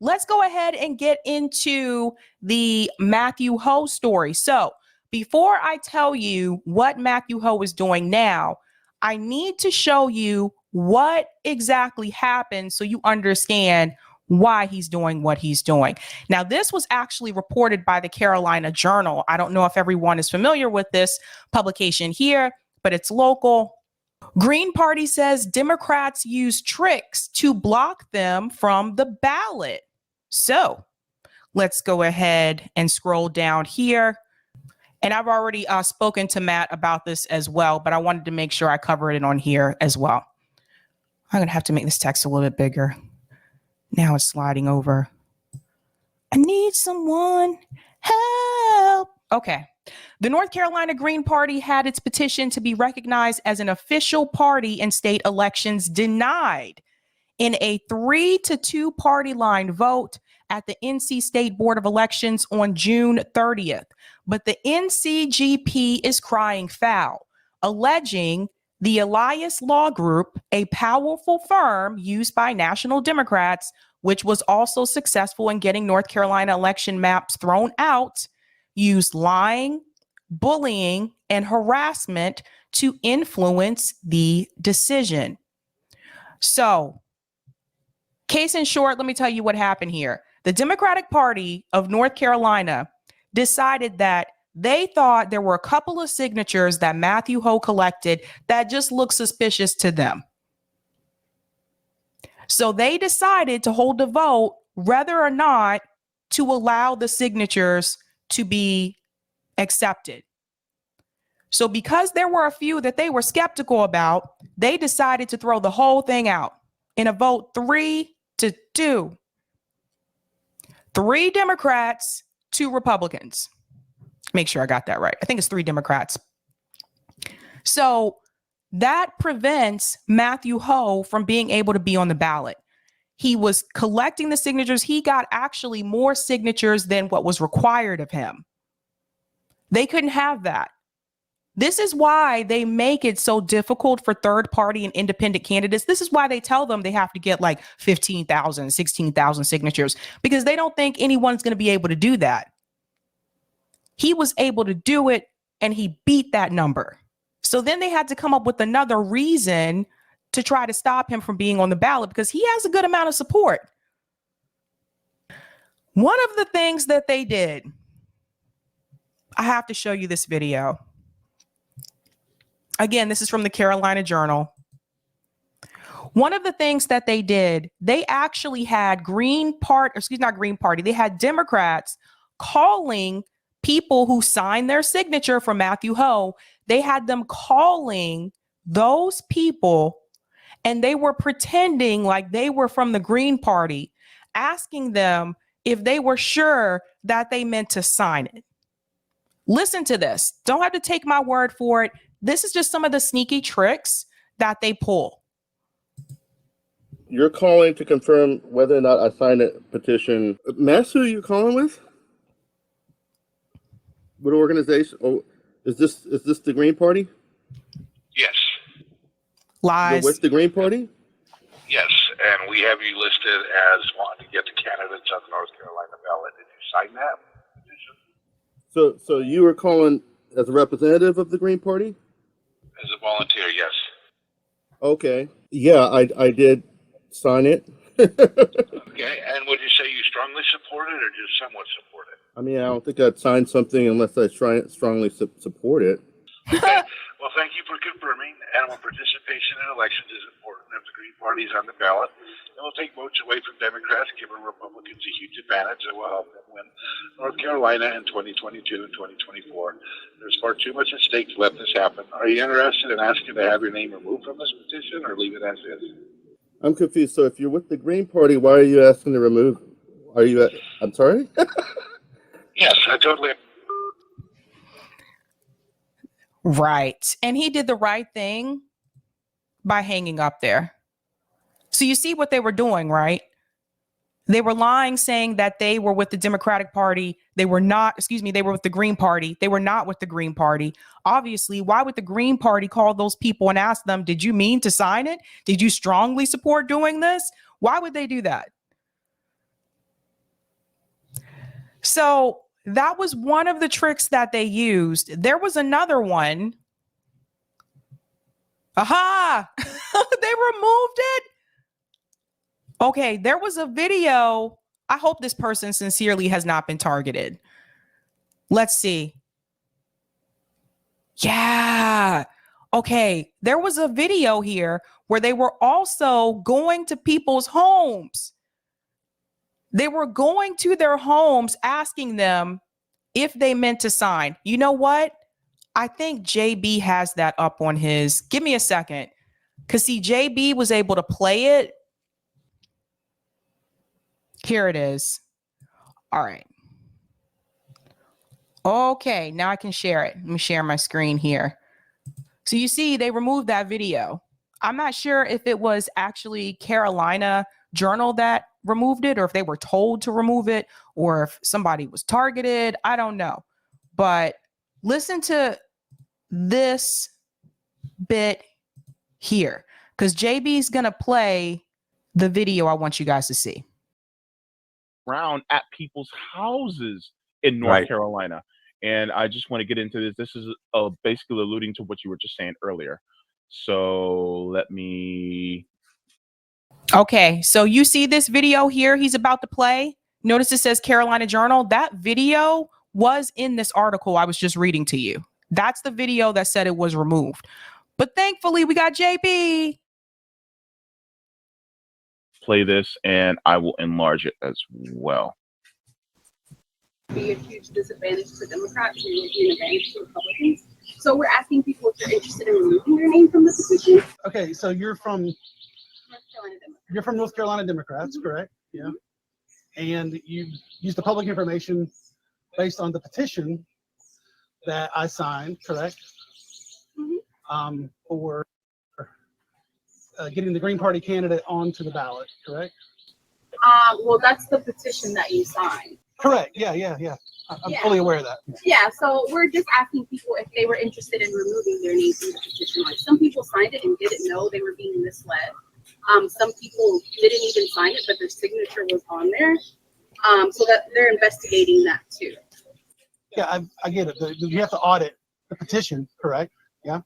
Let's go ahead and get into the Matthew Hoh story. So before I tell you what Matthew Hoh is doing now, I need to show you what exactly happened so you understand why he's doing what he's doing. Now, this was actually reported by the Carolina Journal. I don't know if everyone is familiar with this publication here, but it's local. Green Party says Democrats use tricks to block them from the ballot. So let's go ahead and scroll down here. And I've already spoken to Matt about this as well, but I wanted to make sure I covered it on here as well. I'm going to have to make this text a little bit bigger. Now it's sliding over. I need someone help. Okay. The North Carolina Green Party had its petition to be recognized as an official party in state elections denied in a 3-2 party line vote at the NC State Board of Elections on June 30th. But the NCGP is crying foul, alleging the Elias Law Group, a powerful firm used by national Democrats, which was also successful in getting North Carolina election maps thrown out, used lying, bullying, and harassment to influence the decision. So, case in short, let me tell you what happened here. The Democratic Party of North Carolina decided that they thought there were a couple of signatures that Matthew Hoh collected that just looked suspicious to them. So they decided to hold a vote whether or not to allow the signatures to be accepted. So because there were a few that they were skeptical about, they decided to throw the whole thing out in a vote 3-2. 3 Democrats, 2 Republicans. Make sure I got that right. I think it's 3 Democrats. So that prevents Matthew Hoh from being able to be on the ballot. He was collecting the signatures. He got actually more signatures than what was required of him. They couldn't have that. This is why they make it so difficult for third party and independent candidates. This is why they tell them they have to get like 15,000, 16,000 signatures, because they don't think anyone's going to be able to do that. He was able to do it and he beat that number. So then they had to come up with another reason to try to stop him from being on the ballot because he has a good amount of support. One of the things that they did, I have to show you this video. Again, this is from the Carolina Journal. One of the things that they did, they actually had they had Democrats calling people who signed their signature for Matthew Hoh. They had them calling those people and they were pretending like they were from the Green Party, asking them if they were sure that they meant to sign it. Listen to this. Don't have to take my word for it. This is just some of the sneaky tricks that they pull. You're calling to confirm whether or not I signed a petition. Mass, who are you calling with? What organization? Oh, is this the Green Party? Yes. Lies. You're with the Green Party? Yes, and we have you listed as wanting to get the candidates on the North Carolina ballot. Did you sign that petition? So you were calling as a representative of the Green Party? As a volunteer, yes. Okay. Yeah, I did sign it. Okay, and would you say you strongly support it or just somewhat support it? I mean, I don't think I'd sign something unless I strongly support it. Okay. Well, thank you for confirming. Animal participation in elections is important. If the Green Party is on the ballot, it will take votes away from Democrats, giving Republicans a huge advantage that will help them win North Carolina in 2022 and 2024. There's far too much at stake to let this happen. Are you interested in asking to have your name removed from this petition or leave it as is? I'm confused. So if you're with the Green Party, why are you asking to remove? I'm sorry? Yes, I totally. Right. And he did the right thing by hanging up there. So you see what they were doing, right? They were lying, saying that they were with the Democratic Party. They were not, they were with the Green Party. They were not with the Green Party. Obviously, why would the Green Party call those people and ask them, did you mean to sign it? Did you strongly support doing this? Why would they do that? So that was one of the tricks that they used. There was another one. Aha! They removed it. Okay, there was a video. I hope this person sincerely has not been targeted. Let's see. Yeah. Okay, there was a video here where they were also going to people's homes. They were going to their homes asking them if they meant to sign. You know what? I think JB has that up on his. Give me a second. Because see, JB was able to play it. Here it is. All right. Okay, now I can share it. Let me share my screen here. So you see, they removed that video. I'm not sure if it was actually Carolina Journal that removed it, or if they were told to remove it, or if somebody was targeted. I don't know. But listen to this bit here, because JB's going to play the video I want you guys to see. Around at people's houses in North Carolina. And I just want to get into this. This is basically alluding to what you were just saying earlier. So let me. Okay, so you see this video here he's about to play. Notice it says Carolina Journal. That video was in this article I was just reading to you. That's the video that said it was removed. But thankfully, we got JB. Play this, and I will enlarge it as well. Be a huge disadvantage to Democrats and would be an advantage to Republicans. So we're asking people if they're interested in removing their name from the petition. Okay, so you're from North Carolina Democrats. You're from North Carolina Democrats, correct? Yeah. And you used the public information based on the petition that I signed, correct? For getting the Green Party candidate onto the ballot, correct? Well, that's the petition that you signed. Correct. Yeah. I'm fully aware of that. Yeah, so we're just asking people if they were interested in removing their name from the petition. Like, some people signed it and didn't know they were being misled. Some people didn't even sign it, but their signature was on there. So that they're investigating that too. Yeah, I get it. You have to audit the petition, correct? Yeah.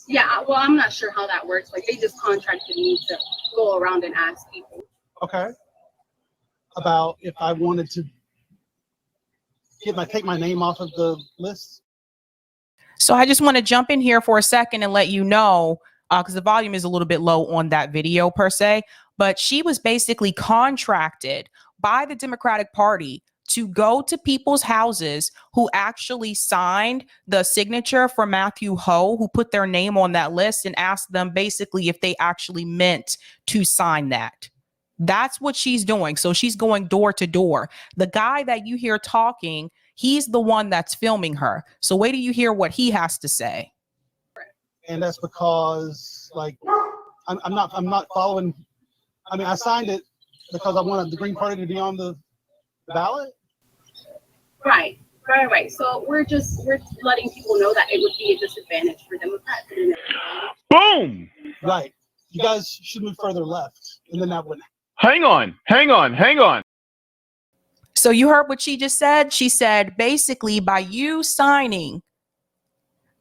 Yeah, well, I'm not sure how that works. Like, they just contracted me to go around and ask people. Okay. About if I wanted to take my name off of the list. So I just want to jump in here for a second and let you know, because the volume is a little bit low on that video per se, but she was basically contracted by the Democratic Party to go to people's houses who actually signed the signature for Matthew Hoh, who put their name on that list, and ask them basically if they actually meant to sign that. That's what she's doing. So she's going door to door. The guy that you hear talking, he's the one that's filming her. So wait till you hear what he has to say. And that's because, like, I'm not following. I mean, I signed it because I wanted the Green Party to be on the ballot. Right. So we're letting people know that it would be a disadvantage for Democrats. Boom! Right. You guys should move further left, and then that would. Hang on. So you heard what she just said? She said, basically, by you signing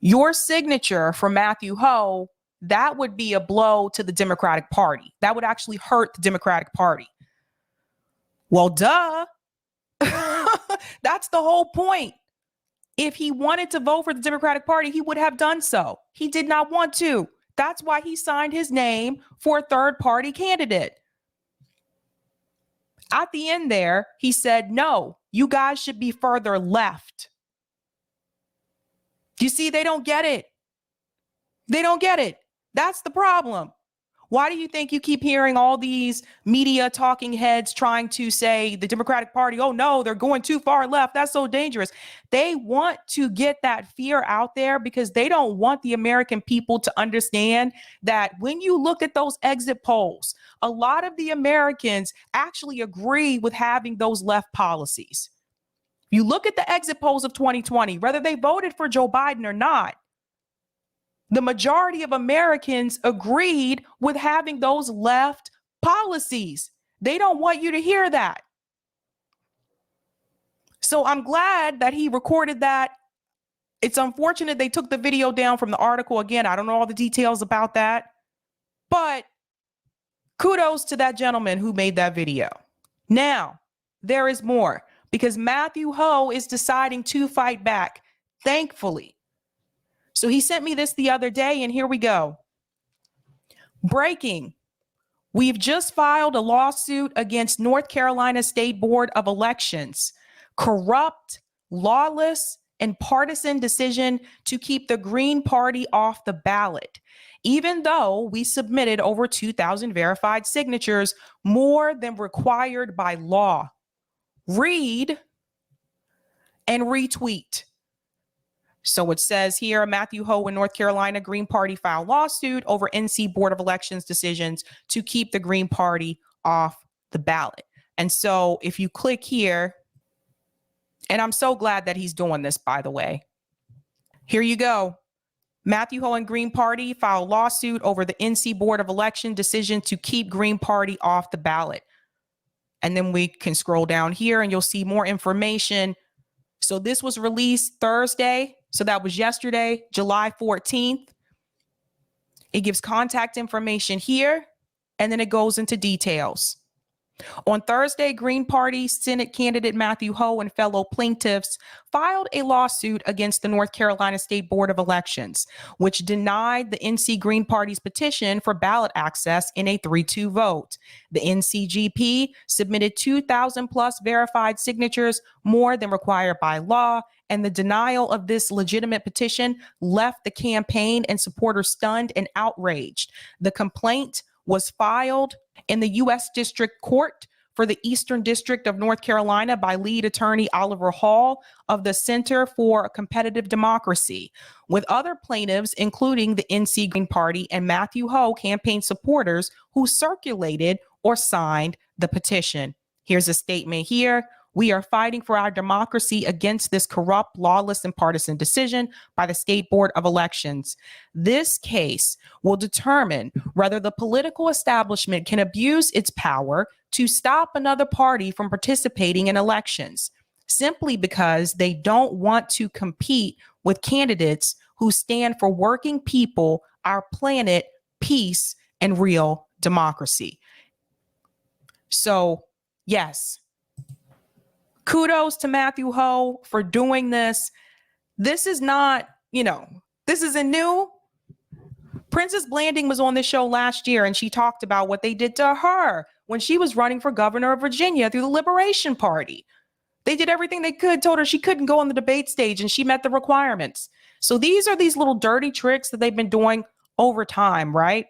your signature for Matthew Hoh, that would be a blow to the Democratic Party. That would actually hurt the Democratic Party. Well, duh. That's the whole point. If he wanted to vote for the Democratic Party, he would have done so. He did not want to. That's why he signed his name for a third party candidate. At the end there, he said, no, you guys should be further left. You see, they don't get it. They don't get it. That's the problem. Why do you think you keep hearing all these media talking heads trying to say the Democratic Party, oh no, they're going too far left. That's so dangerous. They want to get that fear out there because they don't want the American people to understand that when you look at those exit polls, a lot of the Americans actually agree with having those left policies. You look at the exit polls of 2020, whether they voted for Joe Biden or not, the majority of Americans agreed with having those left policies. They don't want you to hear that. So I'm glad that he recorded that. It's unfortunate they took the video down from the article. Again, I don't know all the details about that, but kudos to that gentleman who made that video. Now, there is more because Matthew Hoh is deciding to fight back, thankfully. So he sent me this the other day, and here we go. Breaking. We've just filed a lawsuit against North Carolina State Board of Elections. Corrupt, lawless, and partisan decision to keep the Green Party off the ballot. Even though we submitted over 2,000 verified signatures, more than required by law. Read and retweet. So it says here, Matthew Hoh in North Carolina Green Party filed lawsuit over NC Board of Elections decisions to keep the Green Party off the ballot. And so if you click here, and I'm so glad that he's doing this, by the way. Here you go. Matthew Hoh and Green Party filed lawsuit over the NC Board of Election decision to keep Green Party off the ballot. And then we can scroll down here and you'll see more information. So this was released Thursday. So that was yesterday, July 14th. It gives contact information here, and then it goes into details. On Thursday, Green Party Senate candidate Matthew Hoh and fellow plaintiffs filed a lawsuit against the North Carolina State Board of Elections, which denied the NC Green Party's petition for ballot access in a 3-2 vote. The NCGP submitted 2,000 plus verified signatures, more than required by law, and the denial of this legitimate petition left the campaign and supporters stunned and outraged. The complaint was filed in the U.S. District Court for the Eastern District of North Carolina by lead attorney Oliver Hall of the Center for Competitive Democracy, with other plaintiffs, including the NC Green Party and Matthew Hoh campaign supporters who circulated or signed the petition. Here's a statement here. We are fighting for our democracy against this corrupt, lawless, and partisan decision by the State Board of Elections. This case will determine whether the political establishment can abuse its power to stop another party from participating in elections, simply because they don't want to compete with candidates who stand for working people, our planet, peace, and real democracy. So, yes. Kudos to Matthew Hoh for doing this. This is not, this isn't new. Princess Blanding was on this show last year and she talked about what they did to her when she was running for governor of Virginia through the Liberation Party. They did everything they could, told her she couldn't go on the debate stage and she met the requirements. So these are these little dirty tricks that they've been doing over time, right?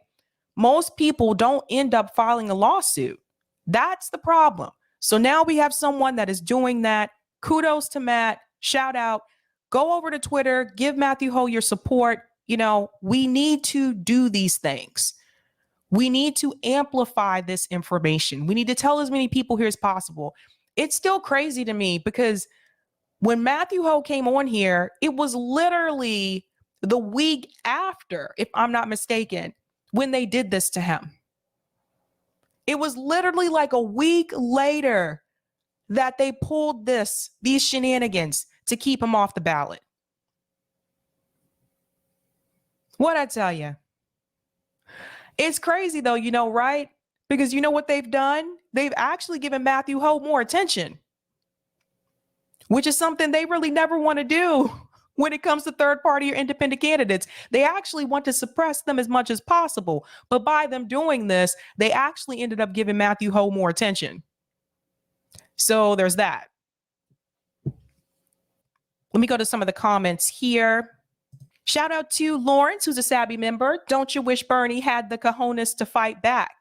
Most people don't end up filing a lawsuit. That's the problem. So now we have someone that is doing that. Kudos to Matt. Shout out. Go over to Twitter. Give Matthew Hoh your support. We need to do these things. We need to amplify this information. We need to tell as many people here as possible. It's still crazy to me because when Matthew Hoh came on here, it was literally the week after, if I'm not mistaken, when they did this to him. It was literally like a week later that they pulled these shenanigans to keep him off the ballot. What'd I tell you? It's crazy though, right? Because you know what they've done? They've actually given Matthew Hoh more attention, which is something they really never want to do when it comes to third party or independent candidates. They actually want to suppress them as much as possible. But by them doing this, they actually ended up giving Matthew Hoh more attention. So there's that. Let me go to some of the comments here. Shout out to Lawrence, who's a Sabby member. Don't you wish Bernie had the cojones to fight back?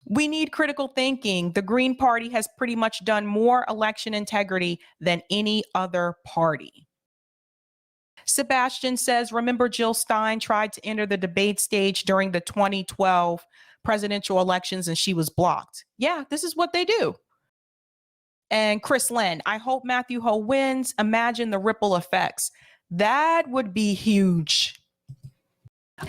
We need critical thinking. The Green Party has pretty much done more election integrity than any other party. Sebastian says, remember Jill Stein tried to enter the debate stage during the 2012 presidential elections and she was blocked. Yeah, this is what they do. And Chris Lynn, I hope Matthew Hoh wins. Imagine the ripple effects. That would be huge.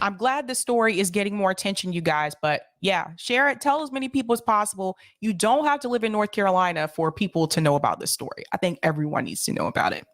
I'm glad the story is getting more attention, you guys, but yeah, share it. Tell as many people as possible. You don't have to live in North Carolina for people to know about this story. I think everyone needs to know about it.